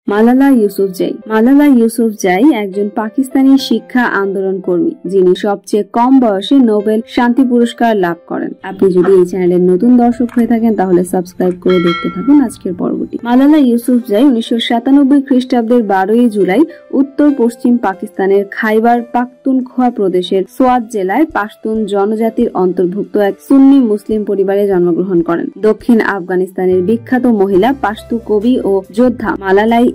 মালালা ইউসুফজাই। মালালা ইউসুফজাই একজন পাকিস্তানি শিক্ষা আন্দোলন কর্মী যিনি সবচেয়ে কম বয়সে নোবেল শান্তি পুরস্কার লাভ করেন। আপনি যদি এই চ্যানেলের নতুন দর্শক হয়ে থাকেন তাহলে সাবস্ক্রাইব করে দেখতে থাকুন আজকের পর্বটি। মালালা ইউসুফজাই 1997 খ্রিস্টাব্দের 12 জুলাই উত্তর পশ্চিম পাকিস্তানের খাইবার পাখতুনখোয়া প্রদেশের সোয়াত জেলায় পাশতুন জনজাতির অন্তর্ভুক্ত এক সুন্নি মুসলিম পরিবারে জন্মগ্রহণ করেন। দক্ষিণ আফগানিস্তানের বিখ্যাত মহিলা পাশতু কবি ও যোদ্ধা মালালাই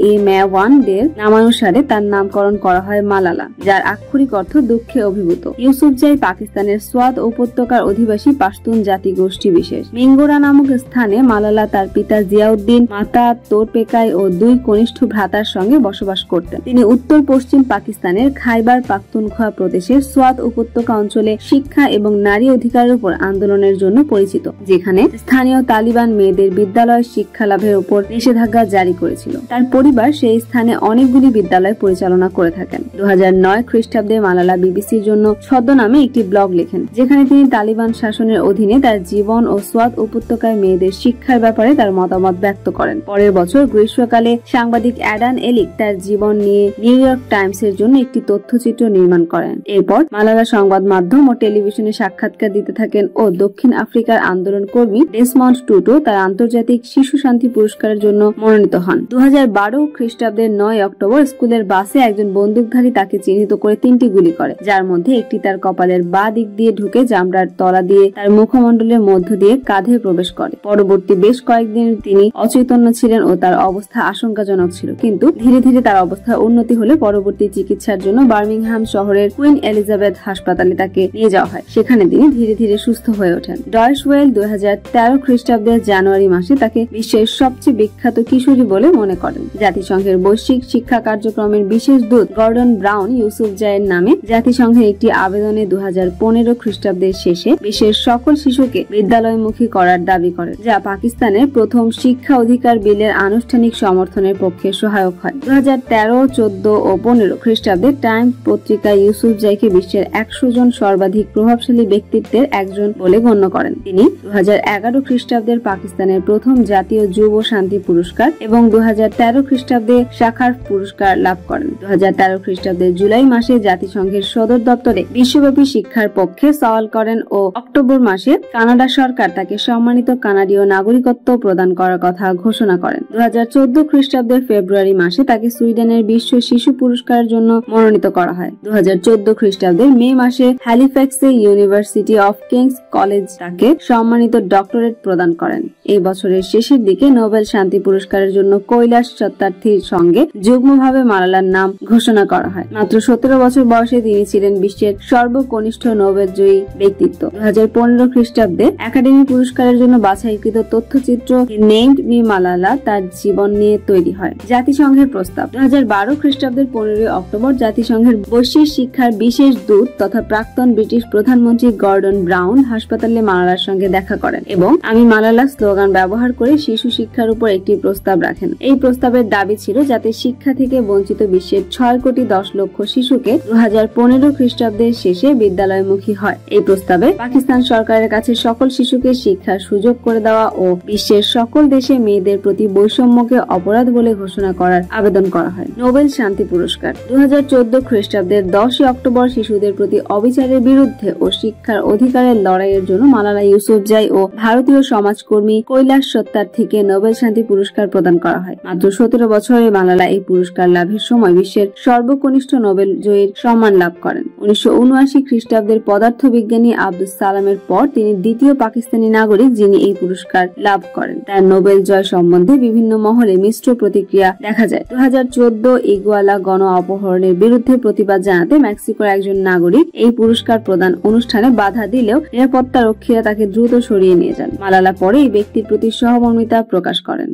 দের নামানুসারে তার নামকরণ করা হয় মালালা, যার আক্ষরিক অর্থ দুঃখে অভিভূত। ইউসুফজাই পাকিস্তানের সোয়াত উপত্যকার অধিবাসী পাশতুন জাতিগোষ্ঠী বিশেষ। মিঙ্গোরা নামক স্থানে মালালা তার পিতা জিয়াউদ্দিন, মাতা তোরপেকাই ও 2 কনিষ্ঠ ভ্রাতার সঙ্গে বসবাস করতেন। তিনি উত্তর পশ্চিম পাকিস্তানের খাইবার পাখতুনখোয়া প্রদেশের সোয়াত উপত্যকা অঞ্চলে শিক্ষা এবং নারী অধিকারের উপর আন্দোলনের জন্য পরিচিত, যেখানে স্থানীয় তালিবান মেয়েদের বিদ্যালয় শিক্ষা লাভের উপর নিষেধাজ্ঞা জারি করেছিল। তার পরিবার সেই স্থানে অনেকগুলি বিদ্যালয় পরিচালনা করে থাকেন। 2009 খ্রিস্টাব্দে মালালা বিবিসির জন্য ছদ্মনামে একটি ব্লগ লেখেন, যেখানে তিনি তালিবান শাসনের অধীনে তার জীবন ও সোয়াত উপত্যকায় মেয়েদের শিক্ষার ব্যাপারে তার মতামত ব্যক্ত করেন। পরের বছর গ্রীষ্মকালে সাংবাদিক অ্যাডান এলিক তার জীবন নিয়ে নিউ ইয়র্ক টাইমস এর জন্য একটি তথ্যচিত্র নির্মাণ করেন। এরপর মালালা সংবাদ মাধ্যম ও টেলিভিশনে সাক্ষাৎকার দিতে থাকেন ও দক্ষিণ আফ্রিকার আন্দোলন কর্মী ডেসমন্ড টুটু তার আন্তর্জাতিক শিশু শান্তি পুরস্কারের জন্য মনোনীত হন। 2012 খ্রিস্টাব্দের 9 অক্টোবর স্কুলের বাসে একজন বন্দুকধারী তাকে চিহ্নিত করে 3টি গুলি করে, যার মধ্যে একটি তার কপালের বাঁ দিক দিয়ে ঢুকে চামড়ার তলা দিয়ে তার মুখমণ্ডলের মধ্য দিয়ে কাঁধে প্রবেশ করে। পরবর্তী বেশ কয়েকদিন তিনি অচৈতন্য ছিলেন ও তার অবস্থা আশঙ্কাজনক ছিল, কিন্তু ধীরে ধীরে তার অবস্থার উন্নতি হলে পরবর্তী চিকিৎসার জন্য বার্মিংহাম শহরের কুইন এলিজাবেথ হাসপাতালে তাকে নিয়ে যাওয়া হয়। সেখানে তিনি ধীরে ধীরে সুস্থ হয়ে ওঠেন। ডয়েশ ওয়েল 2013 খ্রিস্টাব্দের জানুয়ারি মাসে তাকে বিশ্বের সবচেয়ে বিখ্যাত কিশোরী বলে মনে করেন। জাতিসংঘের বৈশ্বিক শিক্ষা কার্যক্রমের বিশেষ দূত গর্ডন ব্রাউন ইউসুফজাইয়ের নামে জাতিসংঘের একটি আবেদনে 2015 খ্রিস্টাব্দের শেষে বিশ্বের সকল শিশুকে বিদ্যালয়মুখী করার দাবি করেন, যা পাকিস্তানের প্রথম শিক্ষা অধিকার বিলের আনুষ্ঠানিক সমর্থনের পক্ষে সহায়ক হয়। 2013, 14 ও 15 খ্রিস্টাব্দে টাইমস পত্রিকা ইউসুফজাইকে বিশ্বের 100 জন সর্বাধিক প্রভাবশালী ব্যক্তিত্বের একজন বলে গণ্য করেন। তিনি 2011 খ্রিস্টাব্দের পাকিস্তানের প্রথম জাতীয় যুব শান্তি পুরস্কার এবং 2013 খ্রিস্টাব্দে শাখার পুরস্কার লাভ করেন। 2013 খ্রিস্টাব্দের জুলাই মাসে জাতিসংঘের সদর দপ্তরে বিশ্বব্যাপী শিক্ষার পক্ষে সওয়াল করেন ও অক্টোবর মাসে কানাডা সরকার তাকে সম্মানিত কানাডীয় নাগরিকত্ব প্রদান করার কথা ঘোষণা করেন। 2014 খ্রিস্টাব্দের ফেব্রুয়ারি মাসে তাকে সুইডেনের বিশ্ব শিশু পুরস্কারের জন্য মনোনীত করা হয়। 2014 খ্রিস্টাব্দের মে মাসে হ্যালিফ্যাক্সে ইউনিভার্সিটি অফ কিংস কলেজ তাকে সম্মানিত ডক্টরেট প্রদান করেন। এই বছরের শেষের দিকে নোবেল শান্তি পুরস্কারের জন্য কৈলাস সত্যার্থীর সঙ্গে যুগ্মভাবে মালালার নাম ঘোষণা করা হয়। মাত্র 17 বছর বয়সে তিনি ছিলেন বিশ্বের সর্বকনিষ্ঠ নোবেল জয়ী ব্যক্তিত্ব। 2015 খ্রিস্টাব্দে একাডেমি পুরস্কারের জন্য বাছাইকৃত তথ্যচিত্র নেমড মি মালালা তার জীবন নিয়ে তৈরি হয়। জাতিসংঘের প্রস্তাব। 2012 খ্রিস্টাব্দের 15 অক্টোবর জাতিসংঘের বৈশ্বিক শিক্ষার বিশেষ দূত তথা প্রাক্তন ব্রিটিশ প্রধানমন্ত্রী গর্ডন ব্রাউন হাসপাতালে মালালার সঙ্গে দেখা করেন এবং আমি মালালা স্লোগান ব্যবহার করে শিশু শিক্ষার উপর একটি প্রস্তাব রাখেন। এই প্রস্তাবের দাবি ছিল যাতে শিক্ষা থেকে বঞ্চিত বিশ্বের 6 কোটি 10 লক্ষ শিশুকে 2015 খ্রিস্টাব্দের শেষে বিদ্যালয়মুখী হয়। এই প্রস্তাবে পাকিস্তান সরকারের কাছে সকল শিশুকে শিক্ষার সুযোগ করে দেওয়া ও বিশ্বের সকল দেশে মেয়েদের প্রতি বৈষম্যকে অপরাধ বলে ঘোষণা করার আবেদন করা হয়। নোবেল শান্তি পুরস্কার। 2014 খ্রিস্টাব্দের 10 অক্টোবর শিশুদের প্রতি অবিচারের বিরুদ্ধে ও শিক্ষার অধিকারের লড়াইয়ের জন্য মালালা ইউসুফজাই ও ভারতীয় সমাজকর্মী কৈলাস সত্যার্থীকে নোবেল শান্তি পুরস্কার প্রদান করা হয়। মাত্র 17 বছরে মালালা এই পুরস্কার লাভের সময় বিশ্বের সর্বকনিষ্ঠ নোবেল জয়ীর সম্মান লাভ করেন। 1979 খ্রিস্টাব্দের পদার্থবিজ্ঞানী আব্দুস সালামের পর তিনি দ্বিতীয় পাকিস্তানি নাগরিক যিনি এই পুরস্কার লাভ করেন। তার নোবেল জয় সম্বন্ধে বিভিন্ন মহলে মিশ্র প্রতিক্রিয়া দেখা যায়। 2014 ইগুয়ালা গণ অপহরণের বিরুদ্ধে প্রতিবাদ জানাতে মেক্সিকোর একজন নাগরিক এই পুরস্কার প্রদান অনুষ্ঠানে বাধা দিলেও নিরাপত্তা রক্ষীরা তাকে দ্রুত সরিয়ে নিয়ে যান। মালালা পরে এই ব্যক্তির প্রতি সহমর্মিতা প্রকাশ করেন।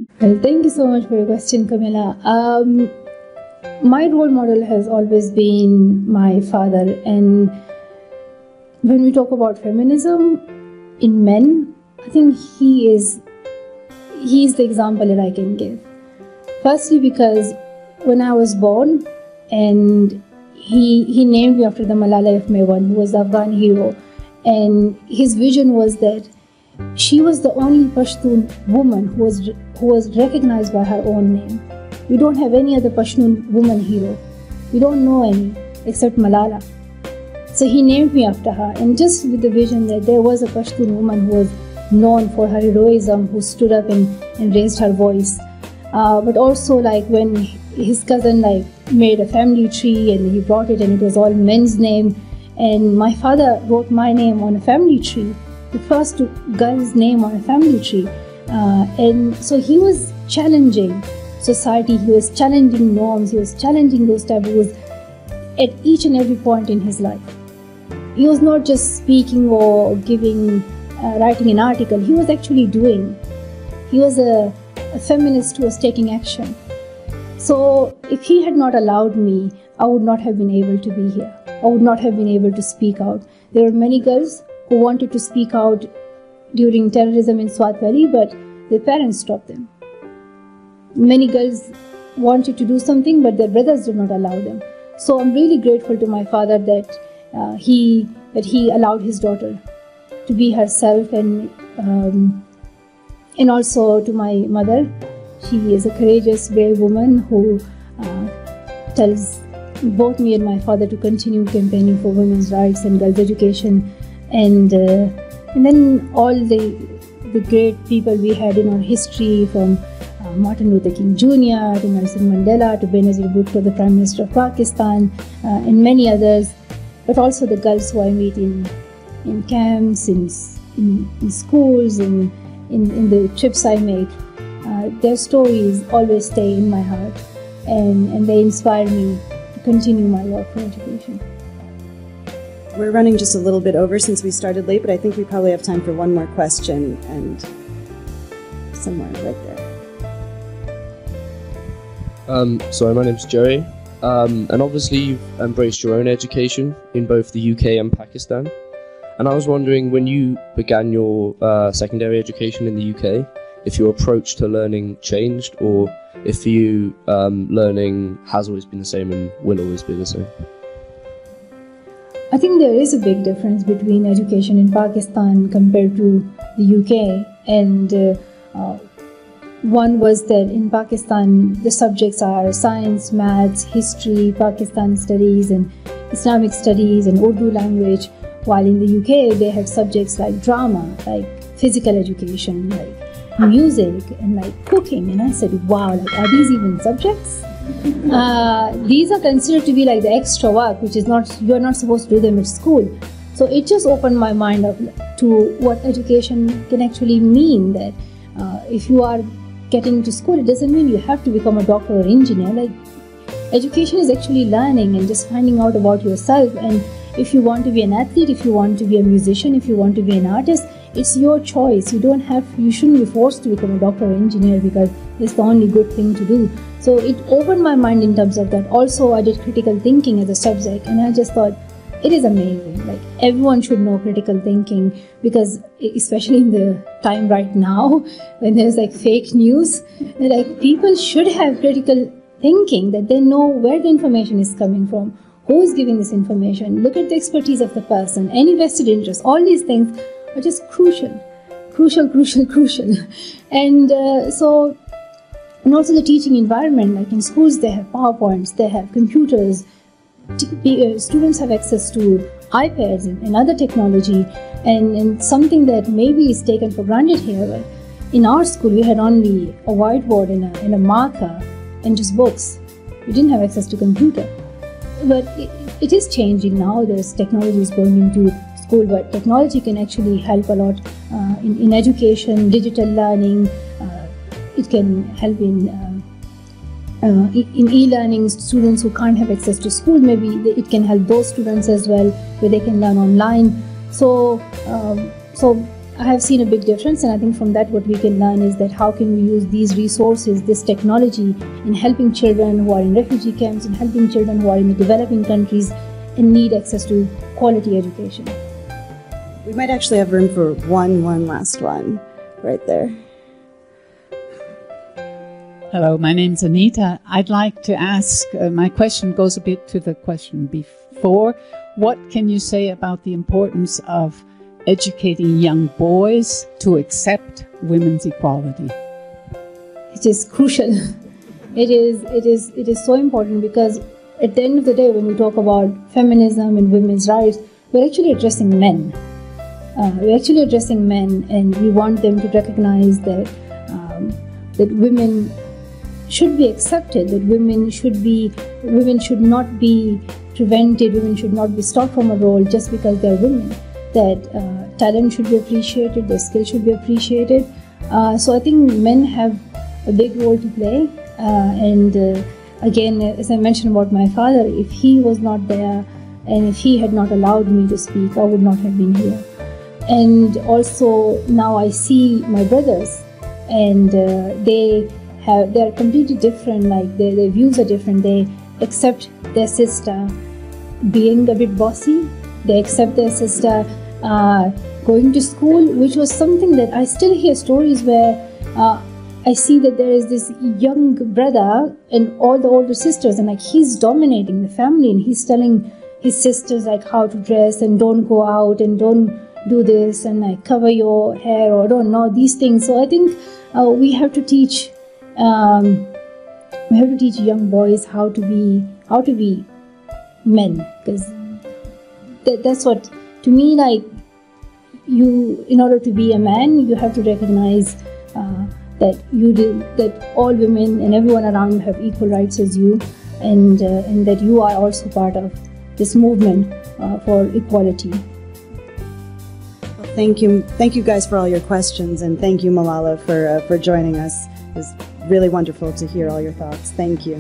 Thank you so much for your question, Camilla. My role model has always been my father, and when we talk about feminism in men, I think he is the example that I can give. Firstly, because when I was born, and he named me after the Malala Yousafzai, who was the Afghan hero, and his vision was that she was the only Pashtun woman who was recognized by her own name. We don't have any other Pashtun woman hero. We don't know any except Malala. So he named me after her, and just with the vision that there was a Pashtun woman who was known for her heroism, who stood up and raised her voice. But also, like, when his cousin made a family tree and he brought it and it was all men's name, and my father wrote my name on a family tree, the first girl's name on a family tree. And so he was challenging society, he was challenging norms, he was challenging those taboos at each and every point in his life. He was not just speaking or writing an article, he was actually doing. He was a feminist who was taking action. So if he had not allowed me, I would not have been able to be here. I would not have been able to speak out. There were many girls who wanted to speak out during terrorism in Swat Valley, but their parents stopped them. Many girls wanted to do something, but their brothers did not allow them. So I'm really grateful to my father that he allowed his daughter to be herself, and also to my mother. She is a courageous, brave woman who tells both me and my father to continue campaigning for women's rights and girls' education, and then all the great people we had in our history, from Martin Luther King Jr. to Nelson Mandela to Benazir Bhutto, the Prime Minister of Pakistan, and many others. But also the girls who I meet in camps, in schools, in the trips I make. Their stories always stay in my heart, and they inspire me to continue my work for education. We're running just a little bit over since we started late, but I think we probably have time for one more question, and somewhere right there. So my name's Joey, and obviously you've embraced your own education in both the UK and Pakistan. And I was wondering, when you began your secondary education in the UK, if your approach to learning changed, or if you learning has always been the same and will always be the same? I think there is a big difference between education in Pakistan compared to the UK, and one was that in Pakistan the subjects are science, maths, history, Pakistan studies and Islamic studies and Urdu language, while in the UK they had subjects like drama, like physical education, like music and like cooking. And I said, wow, like, are these even subjects? These are considered to be like the extra work, which is not, you're not supposed to do them at school. So it just opened my mind up to what education can actually mean, that if you are getting to school, it doesn't mean you have to become a doctor or engineer. Like, education is actually learning and just finding out about yourself. And if you want to be an athlete, if you want to be a musician, if you want to be an artist, it's your choice. You shouldn't be forced to become a doctor or engineer because it's the only good thing to do. So it opened my mind in terms of that. Also, I did critical thinking as a subject, and I just thought, it is amazing. Like, everyone should know critical thinking, because especially in the time right now when there's like fake news, like, people should have critical thinking, that they know where the information is coming from, who is giving this information, look at the expertise of the person, any vested interest. All these things are just crucial. And and also the teaching environment, like in schools they have PowerPoints, they have computers, students have access to iPads and other technology, and something that maybe is taken for granted here. But in our school we had only a whiteboard and a marker and just books. We didn't have access to computer. But it is changing now. There's technologies going into school, but technology can actually help a lot in education, digital learning. It can help in e-learning. Students who can't have access to school, maybe it can help those students as well, where they can learn online. So I have seen a big difference, and I think from that what we can learn is that how can we use these resources, this technology, in helping children who are in refugee camps, and helping children who are in the developing countries and need access to quality education. We might actually have room for one last one right there. Hello, my name's Anita. I'd like to ask, my question goes a bit to the question before. What can you say about the importance of educating young boys to accept women's equality? It is crucial. it is so important, because at the end of the day, when we talk about feminism and women's rights, we're actually addressing men. And we want them to recognize that women should be accepted, that women should not be prevented, women should not be stopped from a role just because they're women, that talent should be appreciated, their skills should be appreciated. So I think men have a big role to play, and again, as I mentioned about my father, if he was not there and if he had not allowed me to speak, I would not have been here. And also now I see my brothers, and they are completely different, like their views are different. They accept their sister being a bit bossy, they accept their sister going to school, which was something that I still hear stories where I see that there is this young brother and all the older sisters, and like he's dominating the family, and he's telling his sisters like how to dress and don't go out and don't do this and like cover your hair or don't know these things. So I think we have to teach young boys how to be men, because that's what, to me, like in order to be a man, you have to recognize that all women and everyone around you have equal rights as you, and that you are also part of this movement for equality. Well, thank you guys for all your questions, and thank you, Malala, for joining us. It was really wonderful to hear all your thoughts. Thank you.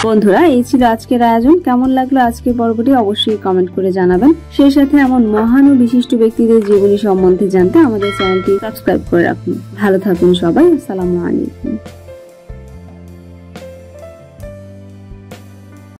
বন্ধুরা, এই ছিল আজকের আয়োজন। কেমন লাগলো আজকের পর্বটি অবশ্যই কমেন্ট করে জানাবেন। সেই সাথে এমন মহান ও বিশিষ্ট ব্যক্তিদের জীবনী সম্বন্ধে জানতে আমাদের চ্যানেলটি সাবস্ক্রাইব করে রাখুন। ভালো থাকুন সবাই। আসসালামু আলাইকুম।